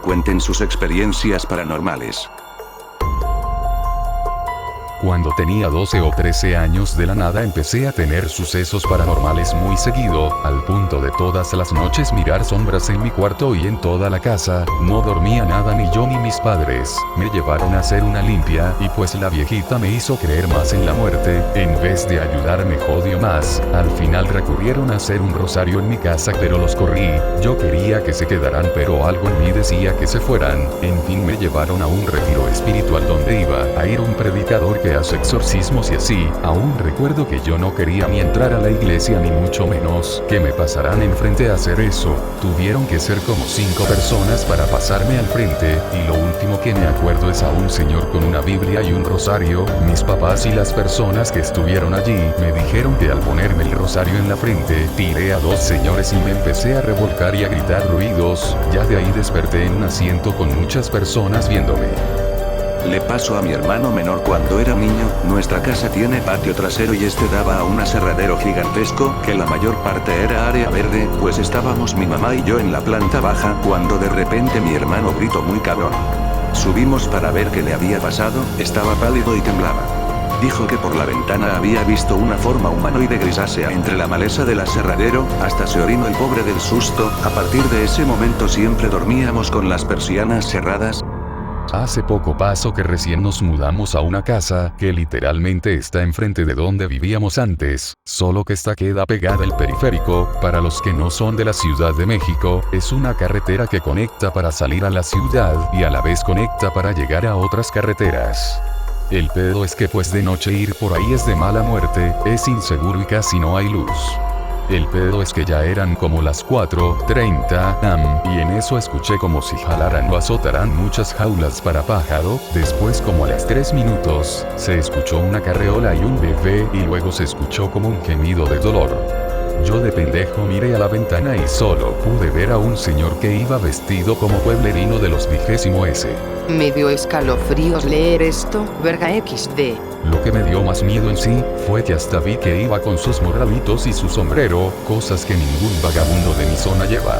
cuenten sus experiencias paranormales. Cuando tenía 12 o 13 años de la nada empecé a tener sucesos paranormales muy seguido, al punto de todas las noches mirar sombras en mi cuarto y en toda la casa. No dormía nada ni yo ni mis padres. Me llevaron a hacer una limpia y pues la viejita me hizo creer más en la muerte, en vez de ayudarme jodió más. Al final recurrieron a hacer un rosario en mi casa pero los corrí. Yo quería que se quedaran pero algo en mí decía que se fueran. En fin me llevaron a un retiro espiritual donde iba a ir un predicador que hace exorcismos y así. Aún recuerdo que yo no quería ni entrar a la iglesia ni mucho menos que me pasaran enfrente a hacer eso. Tuvieron que ser como 5 personas para pasarme al frente, y lo último que me acuerdo es a un señor con una Biblia y un rosario. Mis papás y las personas que estuvieron allí me dijeron que al ponerme el rosario en la frente, tiré a 2 señores y me empecé a revolcar y a gritar ruidos. Ya de ahí desperté en un asiento con muchas personas viéndome. Le pasó a mi hermano menor cuando era niño. Nuestra casa tiene patio trasero y este daba a un aserradero gigantesco, que la mayor parte era área verde, pues estábamos mi mamá y yo en la planta baja, cuando de repente mi hermano gritó muy cabrón. Subimos para ver qué le había pasado, estaba pálido y temblaba. Dijo que por la ventana había visto una forma humanoide grisácea entre la maleza del aserradero, hasta se orinó el pobre del susto. A partir de ese momento siempre dormíamos con las persianas cerradas. Hace poco pasó que recién nos mudamos a una casa que literalmente está enfrente de donde vivíamos antes, solo que esta queda pegada al periférico. Para los que no son de la Ciudad de México, es una carretera que conecta para salir a la ciudad y a la vez conecta para llegar a otras carreteras. El pedo es que pues de noche ir por ahí es de mala muerte, es inseguro y casi no hay luz. El pedo es que ya eran como las 4:30 am, y en eso escuché como si jalaran o azotaran muchas jaulas para pájaro. Después como a las 3 minutos, se escuchó una carreola y un bebé y luego se escuchó como un gemido de dolor. Yo de pendejo miré a la ventana y solo pude ver a un señor que iba vestido como pueblerino de los 20S. Me dio escalofríos leer esto, verga XD. Lo que me dio más miedo en sí, fue que hasta vi que iba con sus morralitos y su sombrero, cosas que ningún vagabundo de mi zona lleva.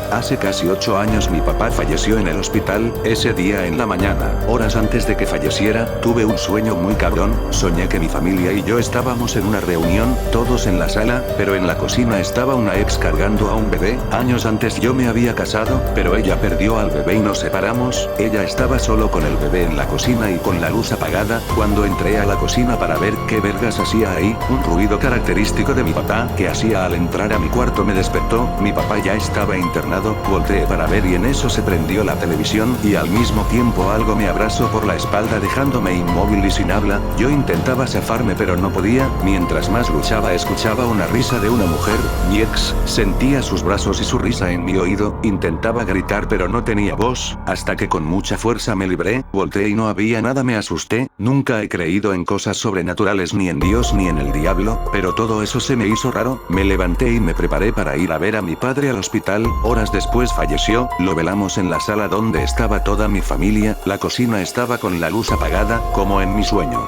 Hace casi 8 años mi papá falleció en el hospital. Ese día en la mañana, horas antes de que falleciera, tuve un sueño muy cabrón. Soñé que mi familia y yo estábamos en una reunión, todos en la sala, pero en la cocina estaba una ex cargando a un bebé. Años antes yo me había casado, pero ella perdió al bebé y nos separamos. Ella estaba solo con el bebé en la cocina y con la luz apagada. Cuando entré a la cocina para ver qué vergas hacía ahí, un ruido característico de mi papá que hacía al entrar a mi cuarto me despertó. Mi papá ya estaba internado. Volteé para ver y en eso se prendió la televisión y al mismo tiempo algo me abrazó por la espalda dejándome inmóvil y sin habla. Yo intentaba zafarme pero no podía. Mientras más luchaba escuchaba una risa de una mujer. Mi ex sentía sus brazos y su risa en mi oído. Intentaba gritar pero no tenía voz, hasta que con mucha fuerza me libré. Volteé y no había nada. Me asusté. Nunca he creído en cosas sobrenaturales ni en Dios ni en el diablo, pero todo eso se me hizo raro. Me levanté y me preparé para ir a ver a mi padre al hospital. Horas después falleció. Lo velamos en la sala donde estaba toda mi familia. La cocina estaba con la luz apagada, como en mi sueño.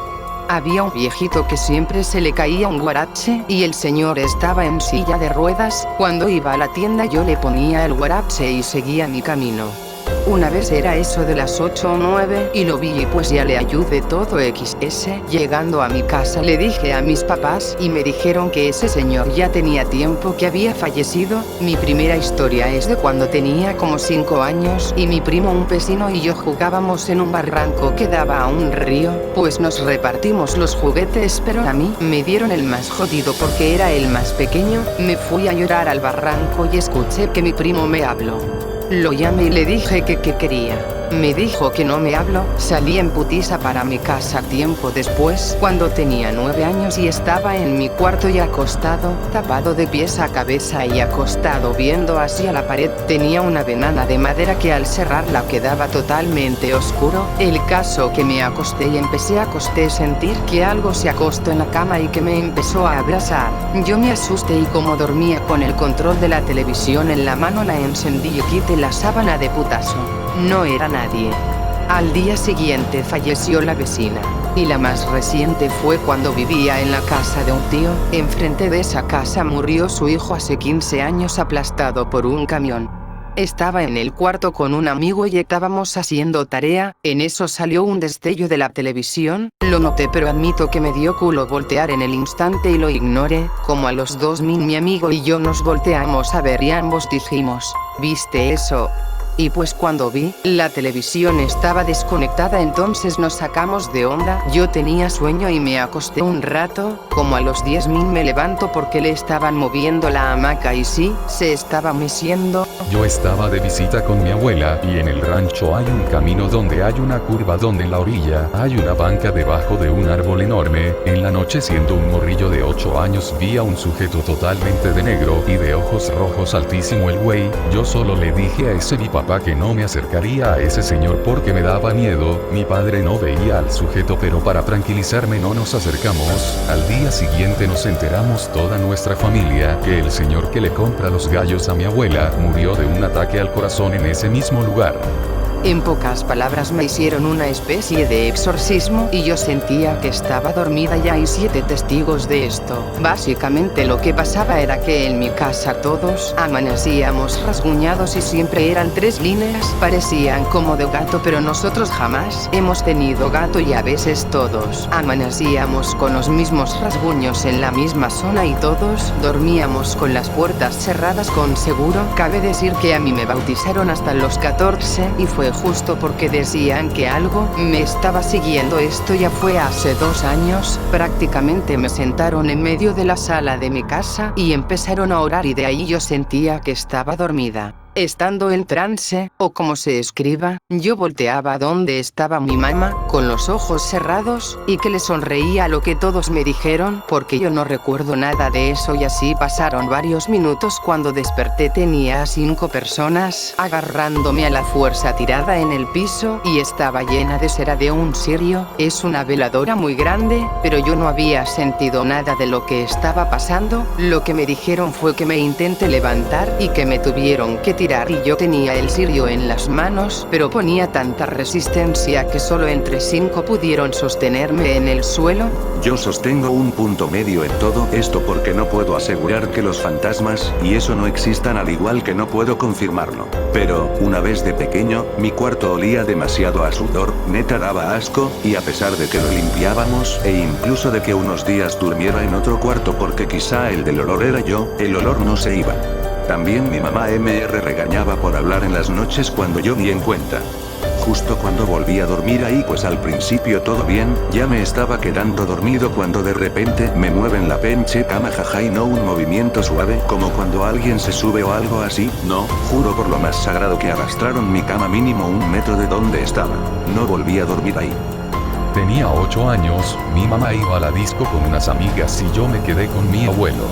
Había un viejito que siempre se le caía un guarache y el señor estaba en silla de ruedas. Cuando iba a la tienda yo le ponía el guarache y seguía mi camino. Una vez era eso de las 8 o 9 y lo vi y pues ya le ayudé todo XS. Llegando a mi casa le dije a mis papás y me dijeron que ese señor ya tenía tiempo que había fallecido. Mi primera historia es de cuando tenía como 5 años y mi primo un vecino y yo jugábamos en un barranco que daba a un río, pues nos repartimos los juguetes pero a mí me dieron el más jodido porque era el más pequeño. Me fui a llorar al barranco y escuché que mi primo me habló. Lo llamé y le dije que qué quería. Me dijo que no me habló. Salí en putiza para mi casa tiempo después, cuando tenía 9 años y estaba en mi cuarto y acostado, tapado de pies a cabeza y acostado viendo hacia la pared. Tenía una ventana de madera que al cerrarla quedaba totalmente oscuro. El caso que me acosté y empecé a sentir que algo se acostó en la cama y que me empezó a abrazar. Yo me asusté y como dormía con el control de la televisión en la mano la encendí y quité la sábana de putazo. No era nadie. Al día siguiente falleció la vecina. Y la más reciente fue cuando vivía en la casa de un tío. Enfrente de esa casa murió su hijo hace 15 años aplastado por un camión. Estaba en el cuarto con un amigo y estábamos haciendo tarea, en eso salió un destello de la televisión, lo noté pero admito que me dio culo voltear en el instante y lo ignoré, como a los 2 min mi amigo y yo nos volteamos a ver y ambos dijimos, ¿viste eso? Y pues cuando vi, la televisión estaba desconectada, entonces nos sacamos de onda, yo tenía sueño y me acosté un rato, como a los 10 min me levanto porque le estaban moviendo la hamaca y sí, se estaba meciendo. Yo estaba de visita con mi abuela y en el rancho hay un camino donde hay una curva donde en la orilla hay una banca debajo de un árbol enorme. En la noche, siendo un morrillo de 8 años, vi a un sujeto totalmente de negro y de ojos rojos, altísimo el güey. Yo solo le dije a ese mi papá que no me acercaría a ese señor porque me daba miedo. Mi padre no veía al sujeto, pero para tranquilizarme no nos acercamos. Al día siguiente nos enteramos toda nuestra familia que el señor que le compra los gallos a mi abuela murió de un ataque al corazón en ese mismo lugar. En pocas palabras me hicieron una especie de exorcismo y yo sentía que estaba dormida y hay 7 testigos de esto. Básicamente lo que pasaba era que en mi casa todos amanecíamos rasguñados y siempre eran 3 líneas, parecían como de gato, pero nosotros jamás hemos tenido gato y a veces todos amanecíamos con los mismos rasguños en la misma zona y todos dormíamos con las puertas cerradas con seguro. Cabe decir que a mí me bautizaron hasta los 14 y fue justo porque decían que algo me estaba siguiendo. Esto ya fue hace 2 años, prácticamente me sentaron en medio de la sala de mi casa y empezaron a orar y de ahí yo sentía que estaba dormida. Estando en trance, o como se escriba, yo volteaba donde estaba mi mamá, con los ojos cerrados, y que le sonreía a lo que todos me dijeron, porque yo no recuerdo nada de eso y así pasaron varios minutos. Cuando desperté tenía a 5 personas agarrándome a la fuerza tirada en el piso y estaba llena de cera de un cirio, es una veladora muy grande, pero yo no había sentido nada de lo que estaba pasando. Lo que me dijeron fue que me intenté levantar y que me tuvieron que tirar y yo tenía el cirio en las manos, pero ponía tanta resistencia que solo entre 5 pudieron sostenerme en el suelo. Yo sostengo un punto medio en todo esto porque no puedo asegurar que los fantasmas y eso no existan, al igual que no puedo confirmarlo. Pero, una vez de pequeño, mi cuarto olía demasiado a sudor, neta daba asco, y a pesar de que lo limpiábamos, e incluso de que unos días durmiera en otro cuarto porque quizá el del olor era yo, el olor no se iba. También mi mamá me regañaba por hablar en las noches cuando yo ni en cuenta. Justo cuando volví a dormir ahí, pues al principio todo bien, ya me estaba quedando dormido cuando de repente me mueven la pinche cama, jaja, y no un movimiento suave como cuando alguien se sube o algo así, no, juro por lo más sagrado que arrastraron mi cama mínimo 1 metro de donde estaba. No volví a dormir ahí. Tenía 8 años, mi mamá iba a la disco con unas amigas y yo me quedé con mi abuelo.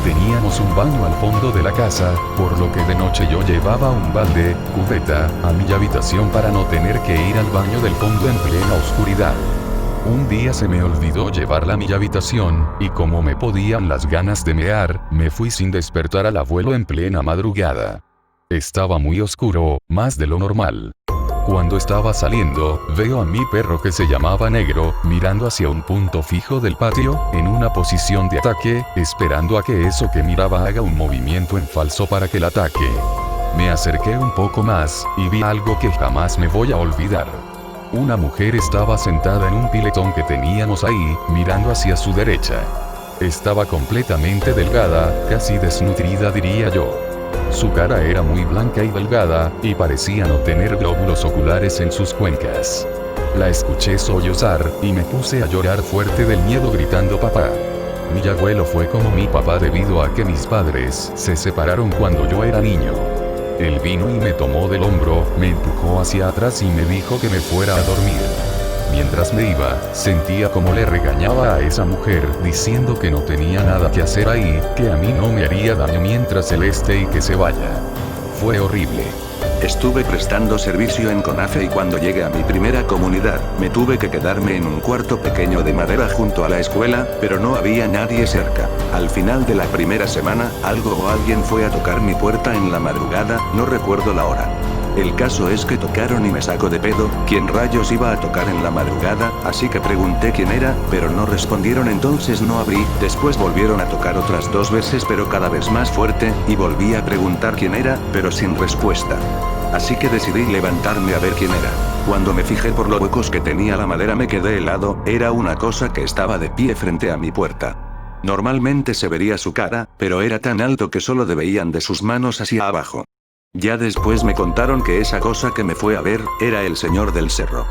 Teníamos un baño al fondo de la casa, por lo que de noche yo llevaba un balde, cubeta, a mi habitación para no tener que ir al baño del fondo en plena oscuridad. Un día se me olvidó llevarla a mi habitación, y como me podían las ganas de mear, me fui sin despertar al abuelo en plena madrugada. Estaba muy oscuro, más de lo normal. Cuando estaba saliendo, veo a mi perro, que se llamaba Negro, mirando hacia un punto fijo del patio, en una posición de ataque, esperando a que eso que miraba haga un movimiento en falso para que la ataque. Me acerqué un poco más, y vi algo que jamás me voy a olvidar. Una mujer estaba sentada en un piletón que teníamos ahí, mirando hacia su derecha. Estaba completamente delgada, casi desnutrida diría yo. Su cara era muy blanca y delgada, y parecía no tener glóbulos oculares en sus cuencas. La escuché sollozar, y me puse a llorar fuerte del miedo gritando papá. Mi abuelo fue como mi papá debido a que mis padres se separaron cuando yo era niño. Él vino y me tomó del hombro, me empujó hacia atrás y me dijo que me fuera a dormir. Mientras me iba, sentía como le regañaba a esa mujer, diciendo que no tenía nada que hacer ahí, que a mí no me haría daño mientras él esté y que se vaya. Fue horrible. Estuve prestando servicio en CONAFE y cuando llegué a mi primera comunidad, me tuve que quedarme en un cuarto pequeño de madera junto a la escuela, pero no había nadie cerca. Al final de la primera semana, algo o alguien fue a tocar mi puerta en la madrugada, no recuerdo la hora. El caso es que tocaron y me sacó de pedo, ¿quién rayos iba a tocar en la madrugada? Así que pregunté quién era, pero no respondieron, entonces no abrí. Después volvieron a tocar otras 2 veces pero cada vez más fuerte, y volví a preguntar quién era, pero sin respuesta. Así que decidí levantarme a ver quién era. Cuando me fijé por los huecos que tenía la madera me quedé helado, era una cosa que estaba de pie frente a mi puerta. Normalmente se vería su cara, pero era tan alto que solo veían de sus manos hacia abajo. Ya después me contaron que esa cosa que me fue a ver, era el señor del cerro.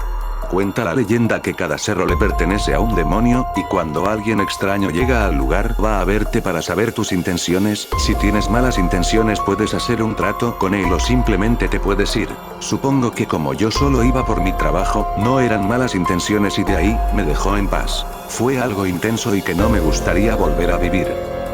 Cuenta la leyenda que cada cerro le pertenece a un demonio, y cuando alguien extraño llega al lugar va a verte para saber tus intenciones. Si tienes malas intenciones puedes hacer un trato con él o simplemente te puedes ir. Supongo que como yo solo iba por mi trabajo, no eran malas intenciones y de ahí, me dejó en paz. Fue algo intenso y que no me gustaría volver a vivir.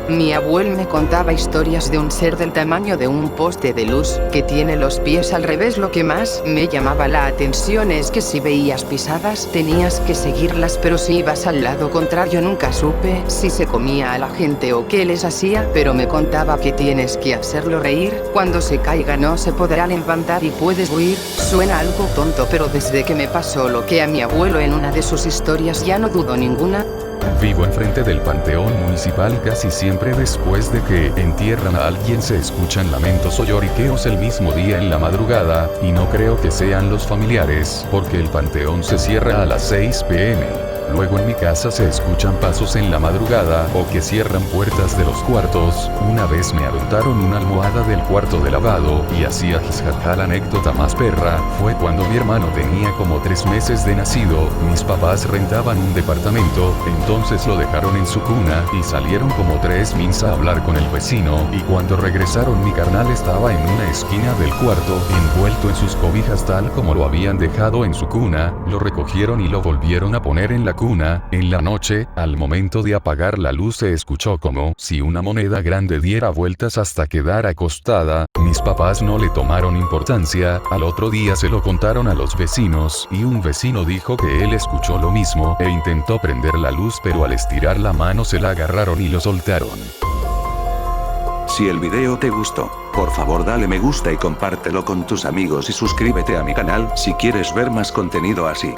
Mi abuelo me contaba historias de un ser del tamaño de un poste de luz, que tiene los pies al revés. Lo que más me llamaba la atención es que si veías pisadas tenías que seguirlas, pero si ibas al lado contrario nunca supe si se comía a la gente o qué les hacía, pero me contaba que tienes que hacerlo reír, cuando se caiga no se podrá levantar y puedes huir. Suena algo tonto, pero desde que me pasó lo que a mi abuelo en una de sus historias ya no dudo ninguna. Vivo enfrente del panteón municipal y casi siempre después de que entierran a alguien se escuchan lamentos o lloriqueos el mismo día en la madrugada, y no creo que sean los familiares, porque el panteón se cierra a las 6 p.m. Luego en mi casa se escuchan pasos en la madrugada o que cierran puertas de los cuartos. Una vez me aventaron una almohada del cuarto de lavado y hacía jisjaja. La anécdota más perra fue cuando mi hermano tenía como 3 meses de nacido. Mis papás rentaban un departamento, entonces lo dejaron en su cuna y salieron como 3 mins a hablar con el vecino, y cuando regresaron mi carnal estaba en una esquina del cuarto envuelto en sus cobijas tal como lo habían dejado en su cuna. Lo recogieron y lo volvieron a poner en la cuna. En la noche, al momento de apagar la luz se escuchó como si una moneda grande diera vueltas hasta quedar acostada. Mis papás no le tomaron importancia. Al otro día se lo contaron a los vecinos y un vecino dijo que él escuchó lo mismo e intentó prender la luz, pero al estirar la mano se la agarraron y lo soltaron. Si el video te gustó, por favor dale me gusta y compártelo con tus amigos y suscríbete a mi canal si quieres ver más contenido así.